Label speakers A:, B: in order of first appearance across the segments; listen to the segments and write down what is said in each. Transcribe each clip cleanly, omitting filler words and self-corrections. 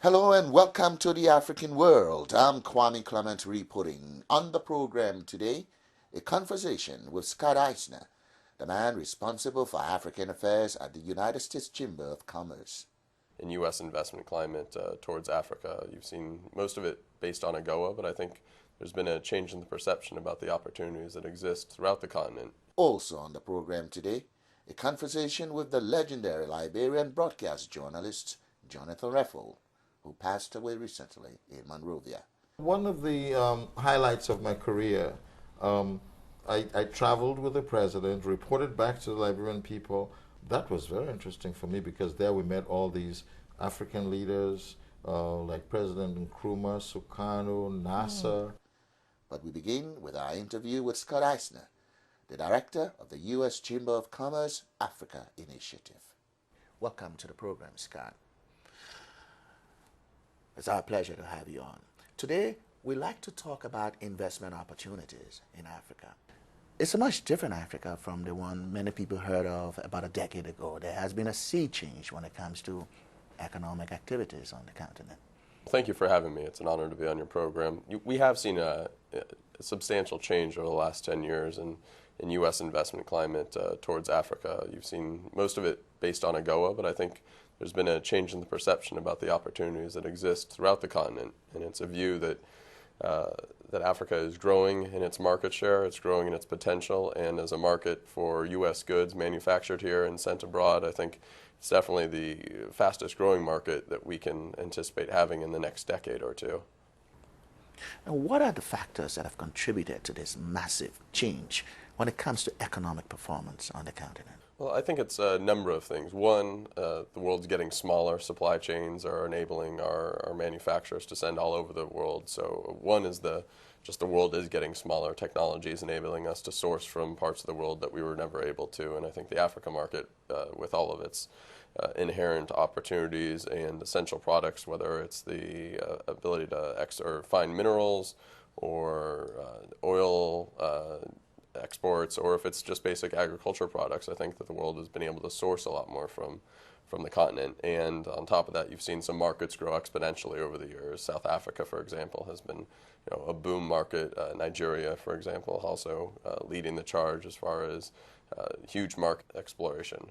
A: Hello and welcome to the African World. I'm Kwame Clement reporting. On the program today, a conversation with Scott Eisner, the man responsible for African affairs at the United States Chamber of Commerce.
B: In U.S. investment climate towards Africa, you've seen most of it based on AGOA, but I think there's been a change in the perception about the opportunities that exist throughout the continent.
A: Also on the program today, a conversation with the legendary Liberian broadcast journalist Jonathan Reffell, who passed away recently in Monrovia.
C: One of the highlights of my career, I traveled with the president, reported back to the Liberian people. That was very interesting for me because there we met all these African leaders like President Nkrumah, Sukarno, Nasser.
A: But we begin with our interview with Scott Eisner, the director of the U.S. Chamber of Commerce Africa Initiative. Welcome to the program, Scott. It's our pleasure to have you on. Today, we like to talk about investment opportunities in Africa. It's a much different Africa from the one many people heard of about a decade ago. There has been a sea change when it comes to economic activities on the continent.
B: Thank you for having me. It's an honor to be on your program. We have seen a substantial change over the last 10 years in U.S. investment climate towards Africa. You've seen most of it based on AGOA, but I think there's been a change in the perception about the opportunities that exist throughout the continent, and it's a view that Africa is growing in its market share, it's growing in its potential, and as a market for U.S. goods manufactured here and sent abroad, I think it's definitely the fastest growing market that we can anticipate having in the next decade or two.
A: And what are the factors that have contributed to this massive change when it comes to economic performance on the continent?
B: Well, I think it's a number of things. One, the world's getting smaller. Supply chains are enabling our manufacturers to send all over the world. So one is just the world is getting smaller. Technology is enabling us to source from parts of the world that we were never able to. And I think the Africa market, with all of its inherent opportunities and essential products, whether it's the ability to find minerals or oil exports, or if it's just basic agriculture products, I think that the world has been able to source a lot more from the continent. And on top of that, you've seen some markets grow exponentially over the years. South Africa, for example, has been a boom market. Nigeria, for example, also leading the charge as far as huge market exploration.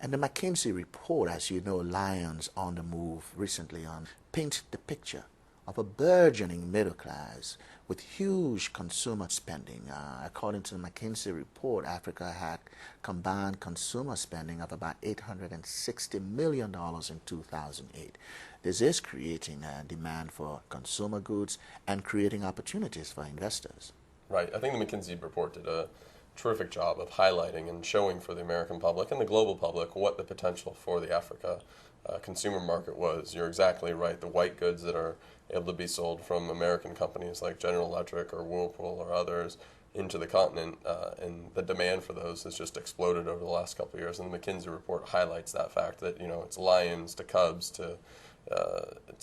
A: And the McKinsey report, as you know, Lions on the Move recently paint the picture of a burgeoning middle class with huge consumer spending. According to the McKinsey report, Africa had combined consumer spending of about $860 million in 2008. This is creating a demand for consumer goods and creating opportunities for investors.
B: Right. I think the McKinsey report did a terrific job of highlighting and showing for the American public and the global public what the potential for the Africa consumer market was. You're exactly right. The white goods that are able to be sold from American companies like General Electric or Whirlpool or others into the continent, and the demand for those has just exploded over the last couple of years. And the McKinsey report highlights that fact that it's lions to cubs to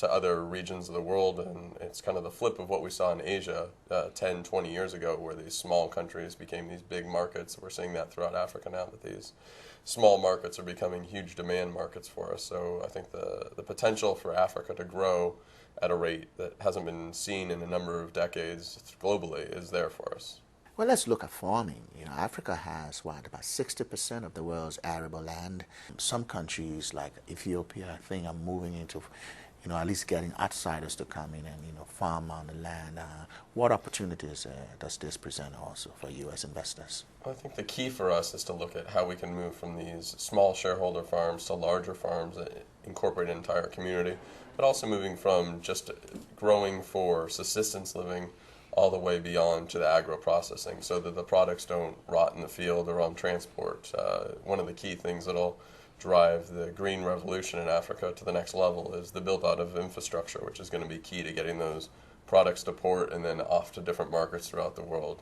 B: other regions of the world, and it's kind of the flip of what we saw in Asia 10, 20 years ago, where these small countries became these big markets. We're seeing that throughout Africa now, that these small markets are becoming huge demand markets for us. So I think the potential for Africa to grow at a rate that hasn't been seen in a number of decades globally is there for us.
A: Well, let's look at farming. Africa has, about 60% of the world's arable land. Some countries like Ethiopia, I think, are moving into, at least getting outsiders to come in and, farm on the land. What opportunities does this present also for U.S. investors?
B: I think the key for us is to look at how we can move from these small shareholder farms to larger farms that incorporate an entire community, but also moving from just growing for subsistence living all the way beyond to the agro-processing, so that the products don't rot in the field or on transport. One of the key things that'll drive the green revolution in Africa to the next level is the build-out of infrastructure, which is going to be key to getting those products to port and then off to different markets throughout the world.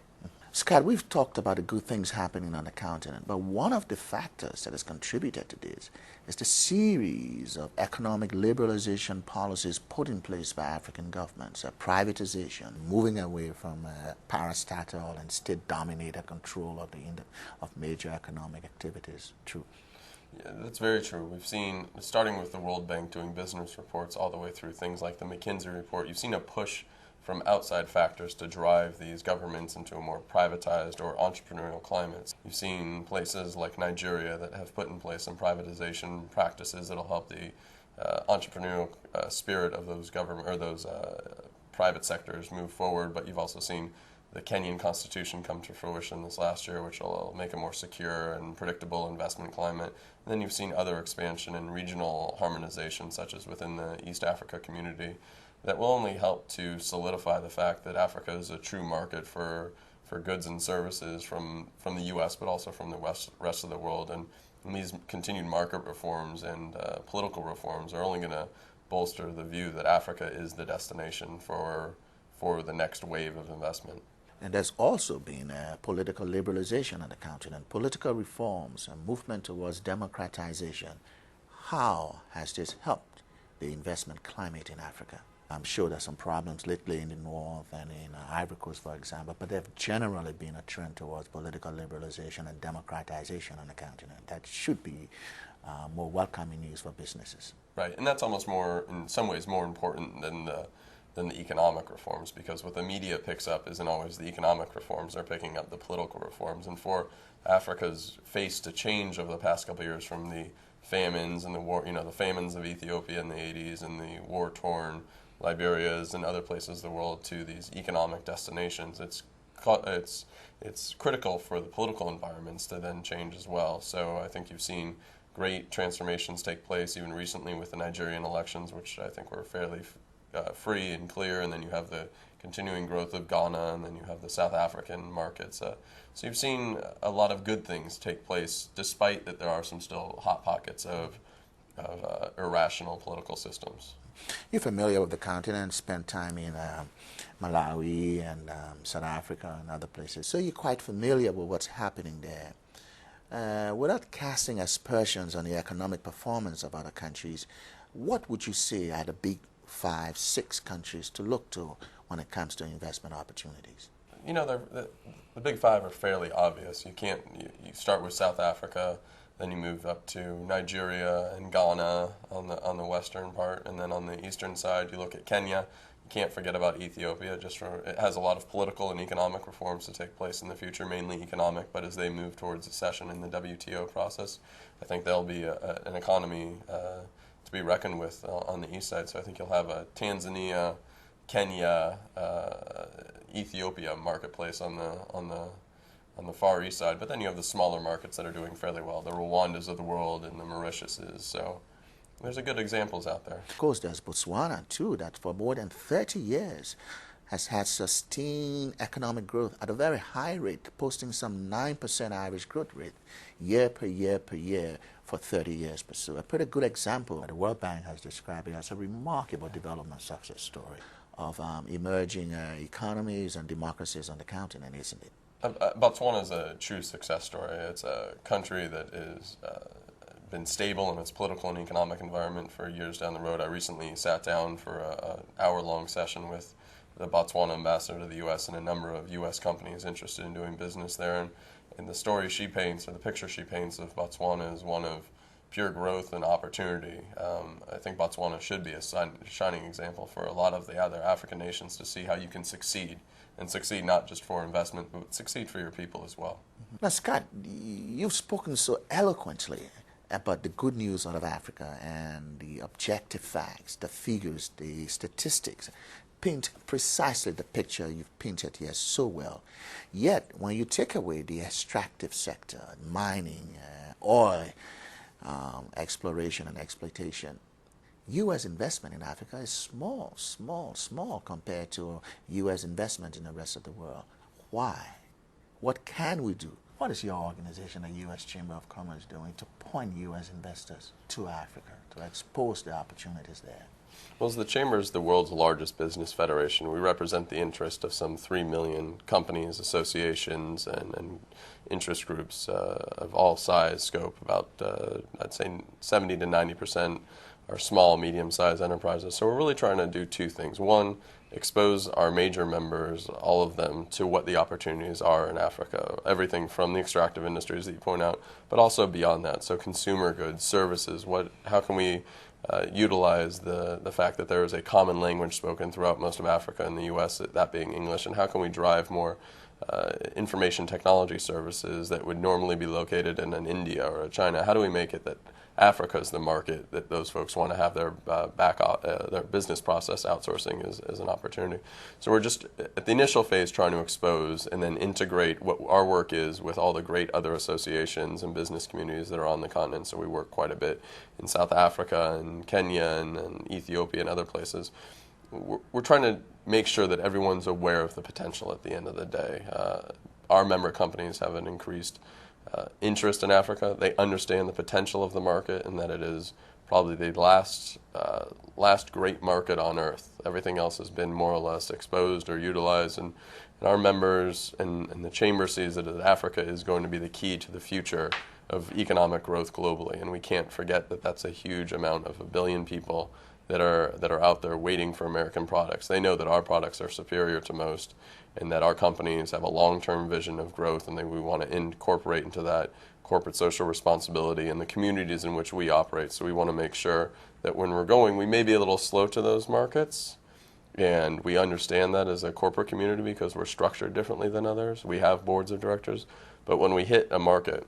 A: Scott, we've talked about the good things happening on the continent, but one of the factors that has contributed to this is the series of economic liberalization policies put in place by African governments, privatization, moving away from parastatal and state-dominated control of major economic activities. True.
B: Yeah, that's very true. We've seen, starting with the World Bank doing business reports all the way through things like the McKinsey report, you've seen a push from outside factors to drive these governments into a more privatized or entrepreneurial climates. You've seen places like Nigeria that have put in place some privatization practices that'll help the entrepreneurial spirit of those government or those private sectors move forward. But you've also seen the Kenyan constitution come to fruition this last year, which will make a more secure and predictable investment climate. And then you've seen other expansion and regional harmonization, such as within the East Africa community, that will only help to solidify the fact that Africa is a true market for goods and services from the U.S., but also from the rest of the world. And these continued market reforms and political reforms are only going to bolster the view that Africa is the destination for the next wave of investment.
A: And there's also been political liberalization on the continent, political reforms, a movement towards democratization. How has this helped the investment climate in Africa? I'm sure there's some problems lately in the north and in Ivory Coast, for example, but there's generally been a trend towards political liberalization and democratization on the continent. That should be more welcoming news for businesses.
B: Right, and that's almost more, in some ways, more important than the economic reforms, because what the media picks up isn't always the economic reforms. They're picking up the political reforms. And for Africa's face to change over the past couple of years, from the famines and the war, the famines of Ethiopia in the 80s and the war-torn Liberias and other places of the world, to these economic destinations, it's critical for the political environments to then change as well. So I think you've seen great transformations take place, even recently with the Nigerian elections, which I think were fairly free and clear, and then you have the continuing growth of Ghana, and then you have the South African markets. So you've seen a lot of good things take place, despite that there are some still hot pockets of irrational political systems.
A: You're familiar with the continent, spent time in Malawi and South Africa and other places, so you're quite familiar with what's happening there. Without casting aspersions on the economic performance of other countries, what would you say are the big 5, 6 countries to look to when it comes to investment opportunities?
B: The big 5 are fairly obvious. You start with South Africa, then you move up to Nigeria and Ghana on the western part, and then on the eastern side you look at Kenya. You can't forget about Ethiopia. It has a lot of political and economic reforms to take place in the future, mainly economic, but as they move towards accession in the WTO process, I think there'll be an economy to be reckoned with on the east side. So I think you'll have a Tanzania, Kenya, Ethiopia marketplace on the far east side. But then you have the smaller markets that are doing fairly well, the Rwandas of the world and the Mauritiuses. So there's good examples out there.
A: Of course, there's Botswana too, that for more than 30 years has had sustained economic growth at a very high rate, posting some 9% average growth rate year per year per year for 30 years. So a pretty good example. The World Bank has described it as a remarkable development success story of emerging economies and democracies on the continent, isn't it?
B: Botswana is a true success story. It's a country that is been stable in its political and economic environment for years down the road. I recently sat down for an hour-long session with the Botswana ambassador to the U.S. and a number of U.S. companies interested in doing business there. And the story she paints, or the picture she paints of Botswana, is one of pure growth and opportunity. I think Botswana should be a shining example for a lot of the other African nations to see how you can succeed, and succeed not just for investment, but succeed for your people as well.
A: Now, Scott, you've spoken so eloquently about the good news out of Africa and the objective facts, the figures, the statistics, paint precisely the picture you've painted here so well. Yet, when you take away the extractive sector, mining, oil, exploration and exploitation, U.S. investment in Africa is small compared to U.S. investment in the rest of the world. Why? What can we do? What is your organization, the U.S. Chamber of Commerce, doing to point U.S. investors to Africa, to expose the opportunities there?
B: Well, as the Chamber is the world's largest business federation, we represent the interest of some 3 million companies, associations, and interest groups of all size, scope. About, I'd say 70 to 90% our small, medium-sized enterprises. So we're really trying to do two things. One, expose our major members, all of them, to what the opportunities are in Africa. Everything from the extractive industries that you point out, but also beyond that. So consumer goods, services, how can we utilize the fact that there is a common language spoken throughout most of Africa and the U.S., that being English, and how can we drive more information technology services that would normally be located in an India or a China? How do we make it that Africa is the market that those folks want to have their their business process outsourcing as an opportunity? So we're just at the initial phase trying to expose and then integrate what our work is with all the great other associations and business communities that are on the continent. So we work quite a bit in South Africa and Kenya and Ethiopia and other places. We're trying to make sure that everyone's aware of the potential at the end of the day. Our member companies have an increased interest in Africa. They understand the potential of the market and that it is probably the last great market on earth. Everything else has been more or less exposed or utilized, and our members and the Chamber sees that Africa is going to be the key to the future of economic growth globally, and we can't forget that that's a huge amount of 1 billion people that are out there waiting for American products. They know that our products are superior to most, and that our companies have a long-term vision of growth, and that we want to incorporate into that corporate social responsibility in the communities in which we operate. So we want to make sure that when we're going, we may be a little slow to those markets, and we understand that as a corporate community because we're structured differently than others. We have boards of directors, but when we hit a market,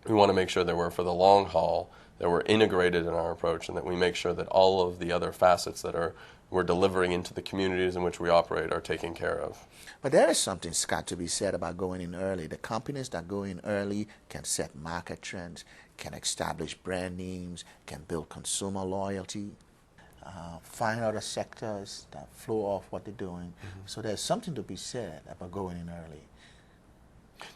B: we want to make sure that we're for the long haul, that we're integrated in our approach, and that we make sure that all of the other facets that we're delivering into the communities in which we operate are taken care of.
A: But there is something, Scott, to be said about going in early. The companies that go in early can set market trends, can establish brand names, can build consumer loyalty, find other sectors that flow off what they're doing. Mm-hmm. So there's something to be said about going in early.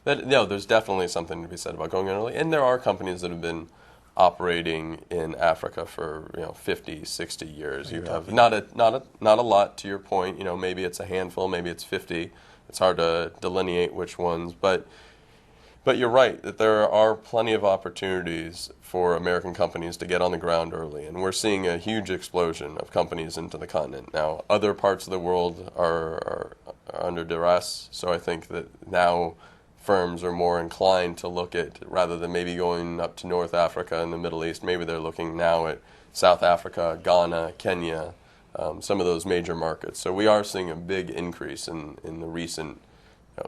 B: There's definitely something to be said about going in early. And there are companies that have been operating in Africa for 50, 60 years. You have not a lot, to your point. Maybe it's a handful, maybe it's 50. It's hard to delineate which ones, but you're right that there are plenty of opportunities for American companies to get on the ground early, and we're seeing a huge explosion of companies into the continent. Now, other parts of the world are under duress, so I think that now firms are more inclined to look at, rather than maybe going up to North Africa and the Middle East, maybe they're looking now at South Africa, Ghana, Kenya, some of those major markets. So we are seeing a big increase in the recent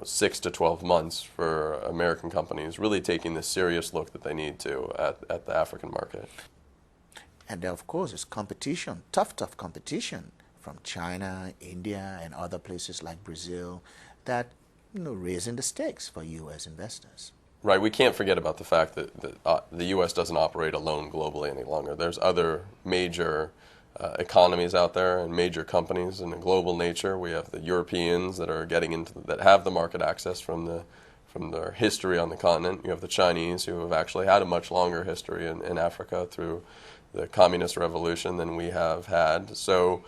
B: 6 to 12 months for American companies really taking the serious look that they need to at the African market.
A: And there, of course, is competition, tough competition from China, India, and other places like Brazil that raising the stakes for U.S. investors.
B: Right. We can't forget about the fact that the U.S. doesn't operate alone globally any longer. There's other major economies out there and major companies in a global nature. We have the Europeans that are getting into that have the market access from their history on the continent. You have the Chinese who have actually had a much longer history in Africa through the communist revolution than we have had. So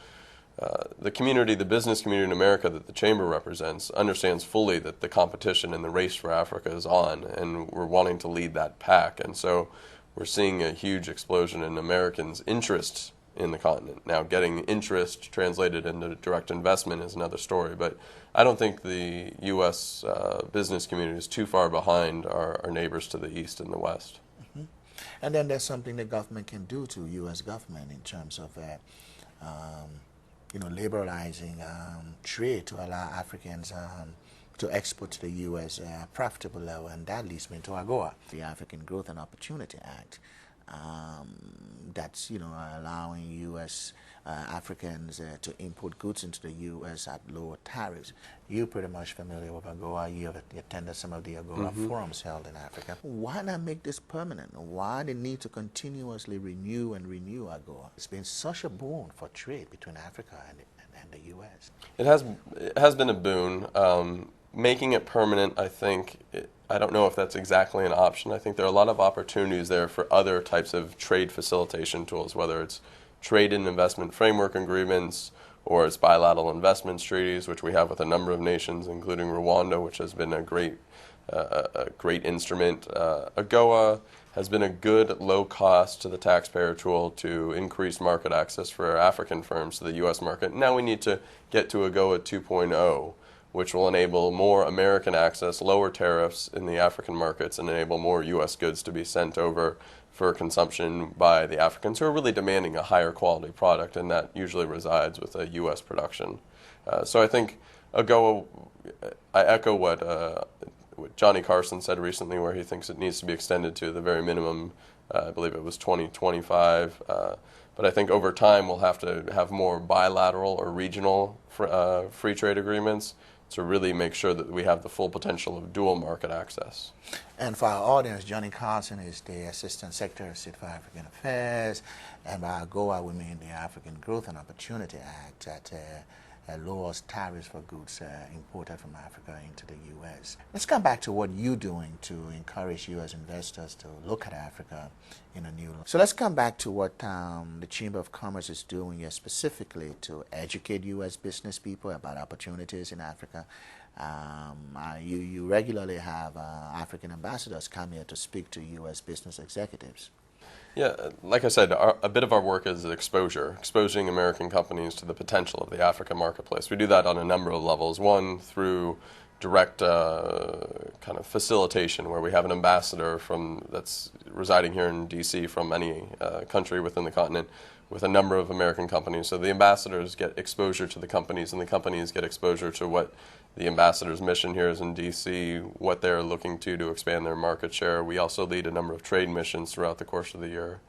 B: the business community in America that the Chamber represents understands fully that the competition and the race for Africa is on, and we're wanting to lead that pack. And so we're seeing a huge explosion in Americans' interest in the continent. Now, getting interest translated into direct investment is another story, but I don't think the U.S. Business community is too far behind our neighbors to the east and the west.
A: Mm-hmm. And then there's something the government can do to U.S. government in terms of liberalizing trade to allow Africans to export to the U.S. at a profitable level, and that leads me to AGOA, the African Growth and Opportunity Act. That's allowing U.S. Africans to import goods into the U.S. at lower tariffs. You're pretty much familiar with AGOA. You have attended some of the AGOA forums held in Africa. Why not make this permanent? Why the need to continuously renew AGOA? It's been such a boon for trade between Africa and the U.S.
B: It has been a boon. Making it permanent, I don't know if that's exactly an option. I think there are a lot of opportunities there for other types of trade facilitation tools, whether it's trade and investment framework agreements or it's bilateral investments treaties, which we have with a number of nations, including Rwanda, which has been a great instrument. AGOA has been a good low cost to the taxpayer tool to increase market access for African firms to the U.S. market. Now we need to get to AGOA 2.0, which will enable more American access, lower tariffs in the African markets, and enable more U.S. goods to be sent over for consumption by the Africans who are really demanding a higher quality product, and that usually resides with a U.S. production. So I think AGOA, I echo what Johnny Carson said recently, where he thinks it needs to be extended to the very minimum, I believe it was 2025. But I think over time we'll have to have more bilateral or regional free trade agreements to really make sure that we have the full potential of dual market access.
A: And for our audience, Johnny Carson is the Assistant Secretary of State for African Affairs, and by AGOA we mean the African Growth and Opportunity Act that lowers tariffs for goods imported from Africa into the U.S. Let's come back to what you're doing to encourage U.S. investors to look at Africa in a new light. So let's come back to what the Chamber of Commerce is doing here specifically to educate U.S. business people about opportunities in Africa. You regularly have African ambassadors come here to speak to U.S. business executives.
B: Yeah, like I said, a bit of our work is exposing American companies to the potential of the African marketplace. We do that on a number of levels. One, through direct kind of facilitation, where we have an ambassador that's residing here in D.C. from any country within the continent with a number of American companies. So the ambassadors get exposure to the companies, and the companies get exposure to what the ambassador's mission here is in D.C., what they're looking to expand their market share. We also lead a number of trade missions throughout the course of the year.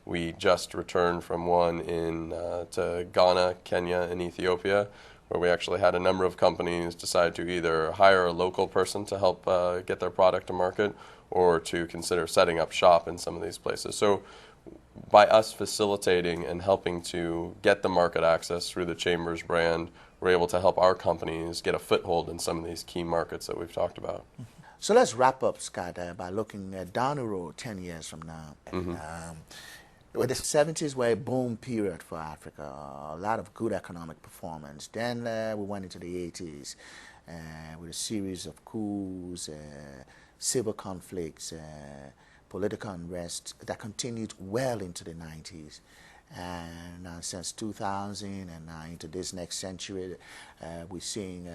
B: We just returned from one to Ghana, Kenya, and Ethiopia, where we actually had a number of companies decide to either hire a local person to help get their product to market or to consider setting up shop in some of these places. So by us facilitating and helping to get the market access through the Chamber's brand, we're able to help our companies get a foothold in some of these key markets that we've talked about.
A: So let's wrap up, Scott, by looking down the road 10 years from now. The 70s were a boom period for Africa, a lot of good economic performance. Then we went into the 80s with a series of coups, civil conflicts, political unrest that continued well into the 90s. And since 2000 and into this next century, we're seeing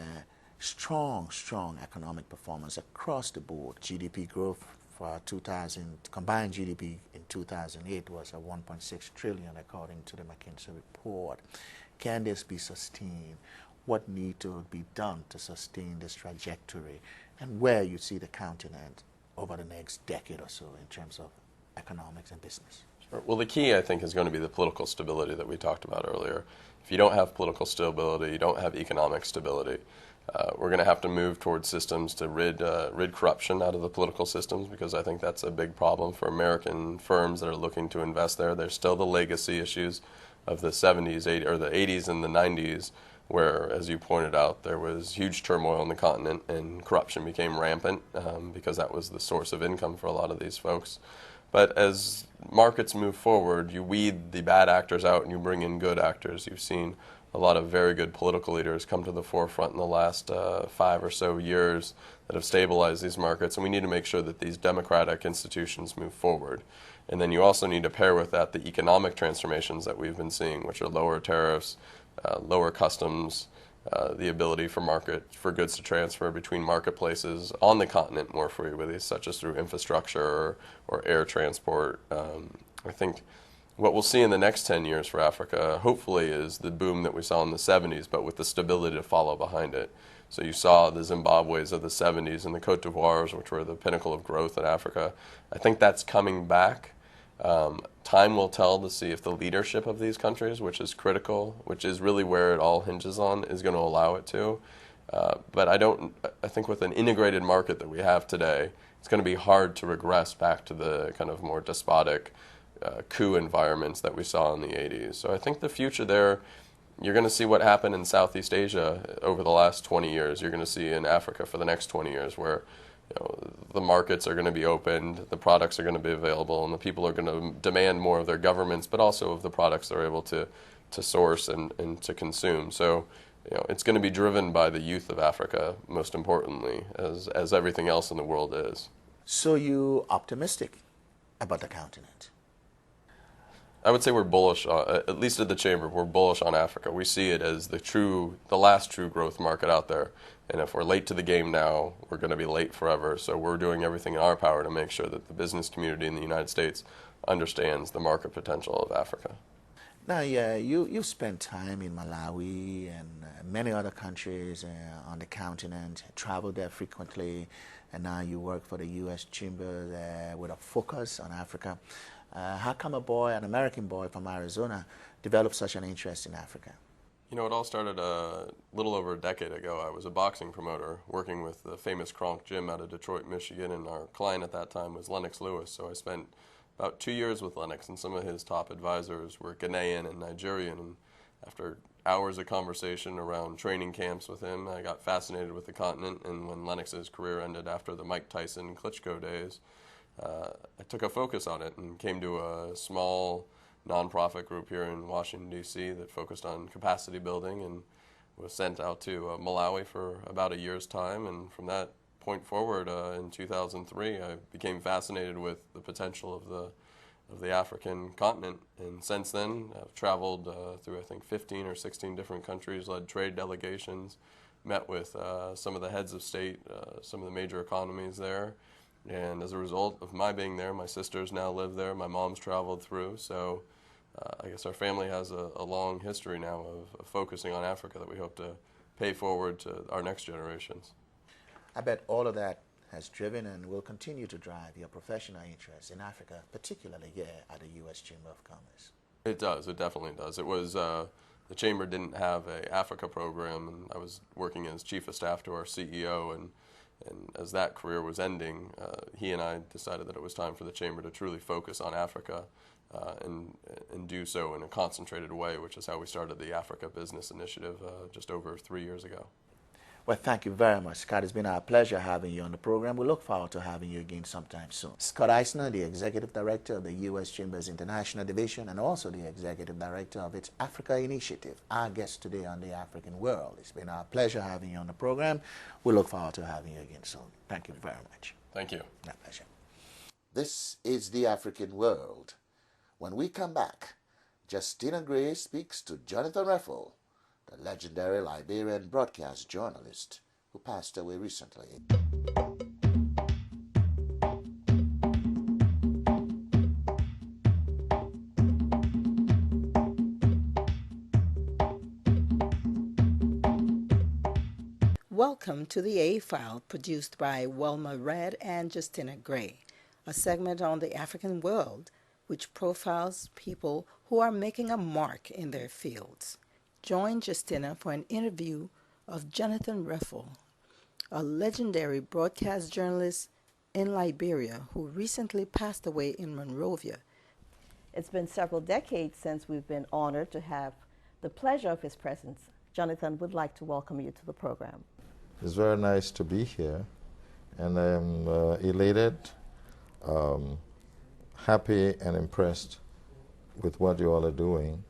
A: strong economic performance across the board. GDP growth for 2000, combined GDP in 2008 was at 1.6 trillion according to the McKinsey report. Can this be sustained? What needs to be done to sustain this trajectory? And where you see the continent over the next decade or so in terms of economics and business?
B: Well, the key, I think, is going to be the political stability that we talked about earlier. If you don't have political stability, you don't have economic stability. We're going to have to move towards systems to rid corruption out of the political systems, because I think that's a big problem for American firms that are looking to invest there. There's still the legacy issues of the 70s, 80s, or the 80s and the 90s, where, as you pointed out, there was huge turmoil on the continent and corruption became rampant because that was the source of income for a lot of these folks. But as markets move forward, you weed the bad actors out and you bring in good actors. You've seen a lot of very good political leaders come to the forefront in the last 5 or so years that have stabilized these markets, and we need to make sure that these democratic institutions move forward. And then you also need to pair with that the economic transformations that we've been seeing, which are lower tariffs, lower customs, the ability for goods to transfer between marketplaces on the continent more freely, such as through infrastructure or air transport. I think what we'll see in the next 10 years for Africa, hopefully, is the boom that we saw in the 70s, but with the stability to follow behind it. So you saw the Zimbabwe's of the 70s and the Cote d'Ivoire's, which were the pinnacle of growth in Africa. I think that's coming back. Time will tell to see if the leadership of these countries, which is critical, which is really where it all hinges on, is going to allow it to. But I think with an integrated market that we have today, it's going to be hard to regress back to the kind of more despotic coup environments that we saw in the 80s. So I think the future there, you're going to see what happened in Southeast Asia over the last 20 years. You're going to see in Africa for the next 20 years, where the markets are going to be opened, the products are going to be available, and the people are going to demand more of their governments, but also of the products they're able to source and to consume. So it's going to be driven by the youth of Africa, most importantly, as everything else in the world is.
A: So you optimistic about the continent?
B: I would say we're bullish, at least at the Chamber, we're bullish on Africa. We see it as the last true growth market out there. And if we're late to the game now, we're going to be late forever. So we're doing everything in our power to make sure that the business community in the United States understands the market potential of Africa.
A: Now, yeah, you spent time in Malawi and many other countries on the continent, traveled there frequently, and now you work for the U.S. Chamber there with a focus on Africa. How come an American boy from Arizona, developed such an interest in Africa?
B: You know, it all started a little over a decade ago. I was a boxing promoter working with the famous Kronk Gym out of Detroit, Michigan, and our client at that time was Lennox Lewis. So I spent about 2 years with Lennox, and some of his top advisors were Ghanaian and Nigerian. And after hours of conversation around training camps with him, I got fascinated with the continent. And when Lennox's career ended after the Mike Tyson Klitschko days, I took a focus on it and came to a small nonprofit group here in Washington, D.C. that focused on capacity building, and was sent out to Malawi for about a year's time. And from that point forward, in 2003, I became fascinated with the potential of the African continent. And since then, I've traveled through, I think, 15 or 16 different countries, led trade delegations, met with some of the heads of state, some of the major economies there. And as a result of my being there, my sisters now live there, my mom's traveled through, so I guess our family has a long history now of focusing on Africa that we hope to pay forward to our next generations.
A: I bet all of that has driven and will continue to drive your professional interest in Africa, particularly here at the U.S. Chamber of Commerce.
B: It does, it definitely does. It was, the Chamber didn't have a Africa program, and I was working as chief of staff to our CEO, and as that career was ending, he and I decided that it was time for the Chamber to truly focus on Africa and do so in a concentrated way, which is how we started the Africa Business Initiative just over 3 years ago.
A: Well, thank you very much, Scott. It's been our pleasure having you on the program. We look forward to having you again sometime soon. Scott Eisner, the Executive Director of the U.S. Chamber's International Division and also the Executive Director of its Africa Initiative, our guest today on the African World. It's been our pleasure having you on the program. We look forward to having you again soon. Thank you very much.
B: Thank you.
A: My pleasure. This is the African World. When we come back, Jestina Gray speaks to Jonathan Reffell, the legendary Liberian broadcast journalist who passed away recently.
D: Welcome to the A-File, produced by Wilma Red and Jestina Gray, a segment on the African world which profiles people who are making a mark in their fields. Join Jestina for an interview of Jonathan Reffell, a legendary broadcast journalist in Liberia who recently passed away in Monrovia.
E: It's been several decades since we've been honored to have the pleasure of his presence. Jonathan would like to welcome you to the program.
C: It's very nice to be here, and I'm elated, happy and impressed with what you all are doing.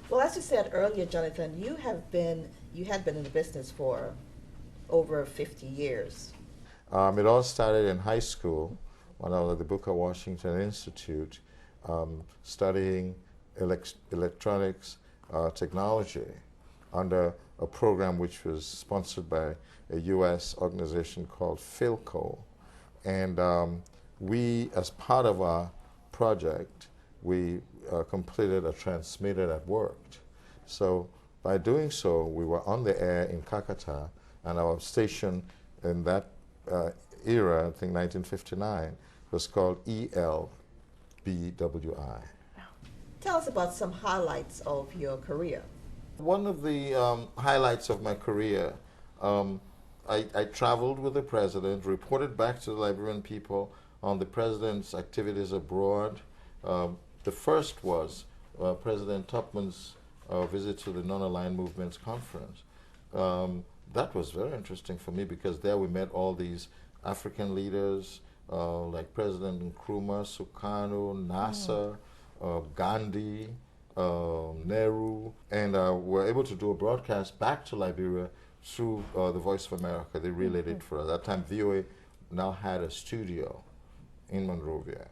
E: Well, as you said earlier, Jonathan, you had been in the business for over 50 years.
C: It all started in high school when I was at the Booker Washington Institute studying electronics technology under a program which was sponsored by a U.S. organization called Philco. And we, as part of our project, we completed a transmitter that worked. So by doing so, we were on the air in Kakata, and our station in that era, I think 1959, was called ELBWI.
E: Tell us about some highlights of your career.
C: One of the highlights of my career, I traveled with the president, reported back to the Liberian people on the president's activities abroad. The first was President Tupman's visit to the Non-Aligned Movements Conference. That was very interesting for me because there we met all these African leaders like President Nkrumah, Sukarno, Nasser, Gandhi, Nehru, and were able to do a broadcast back to Liberia through the Voice of America. They relayed it for us. At that time, VOA now had a studio in Monrovia.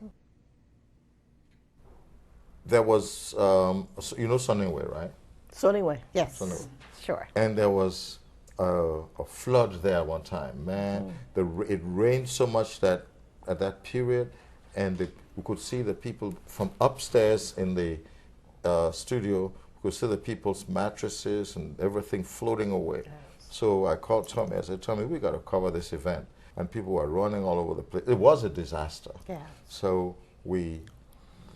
C: there was, you know Sunningway, right?
E: So anyway, yes,
C: Sunningway.
E: sure.
C: And there was a flood there one time. Man, it rained so much that at that period, and we could see the people from upstairs in the studio. We could see the people's mattresses and everything floating away. Yes. So I called Tommy. I said, Tommy, we got to cover this event. And people were running all over the place. It was a disaster.
E: Yeah.
C: So we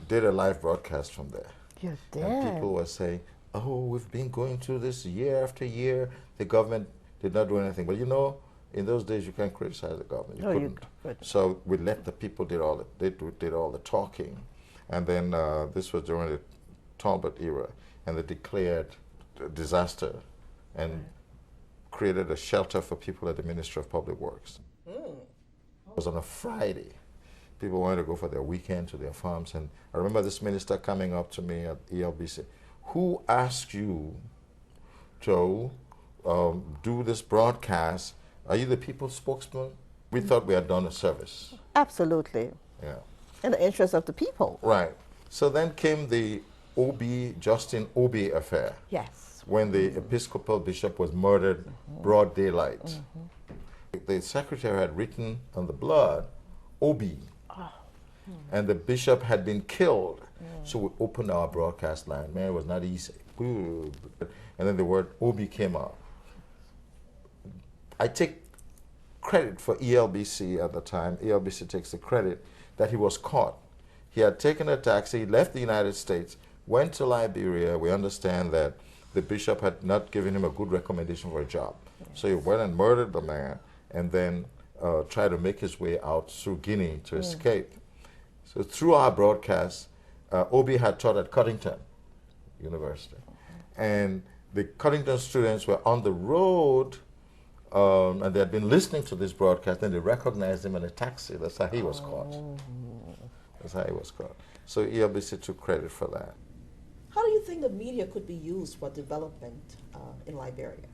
C: did a live broadcast from there.
E: You did.
C: And people were saying, oh, we've been going through this year after year. The government did not do anything. But you know, in those days, you can't criticize the government. You couldn't. So we let the people did all the talking. And then this was during the Talbot era. And they declared a disaster and created a shelter for people at the Ministry of Public Works. It was on a Friday. People wanted to go for their weekend to their farms. And I remember this minister coming up to me at ELBC. Who asked you to do this broadcast? Are you the people's spokesman? We thought we had done a service.
E: Absolutely.
C: Yeah.
E: In the interest of the people.
C: Right. So then came the Justin Obi affair.
E: Yes.
C: When the Episcopal bishop was murdered broad daylight. The secretary had written on the blood, Obi. And the bishop had been killed. So we opened our broadcast line. Man, it was not easy. And then the word Obi came out. I take credit for ELBC at the time. ELBC takes the credit that he was caught. He had taken a taxi, left the United States, went to Liberia. We understand that the bishop had not given him a good recommendation for a job. So he went and murdered the man and then tried to make his way out through Guinea to escape. So through our broadcast, Obi had taught at Cuttington University. And the Cuttington students were on the road and they had been listening to this broadcast and they recognized him in a taxi. That's how he was caught. That's how he was caught. So ELBC took credit for that.
F: How do you think the media could be used for development in Liberia?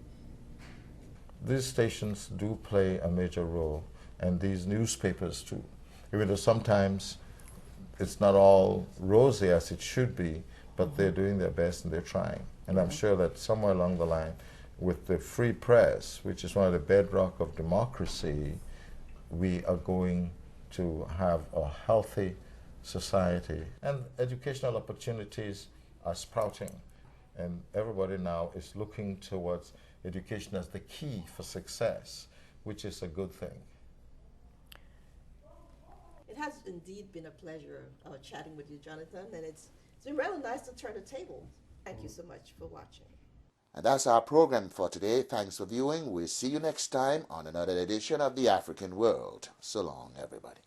C: These stations do play a major role, and these newspapers too. Even though sometimes it's not all rosy as it should be, but they're doing their best and they're trying. And I'm sure that somewhere along the line, with the free press, which is one of the bedrock of democracy, we are going to have a healthy society. And educational opportunities are sprouting. And everybody now is looking towards education as the key for success, which is a good thing.
F: It has indeed been a pleasure chatting with you, Jonathan, and it's been rather nice to turn the table. Thank you so much for watching.
A: And that's our program for today. Thanks for viewing. We'll see you next time on another edition of The African World. So long, everybody.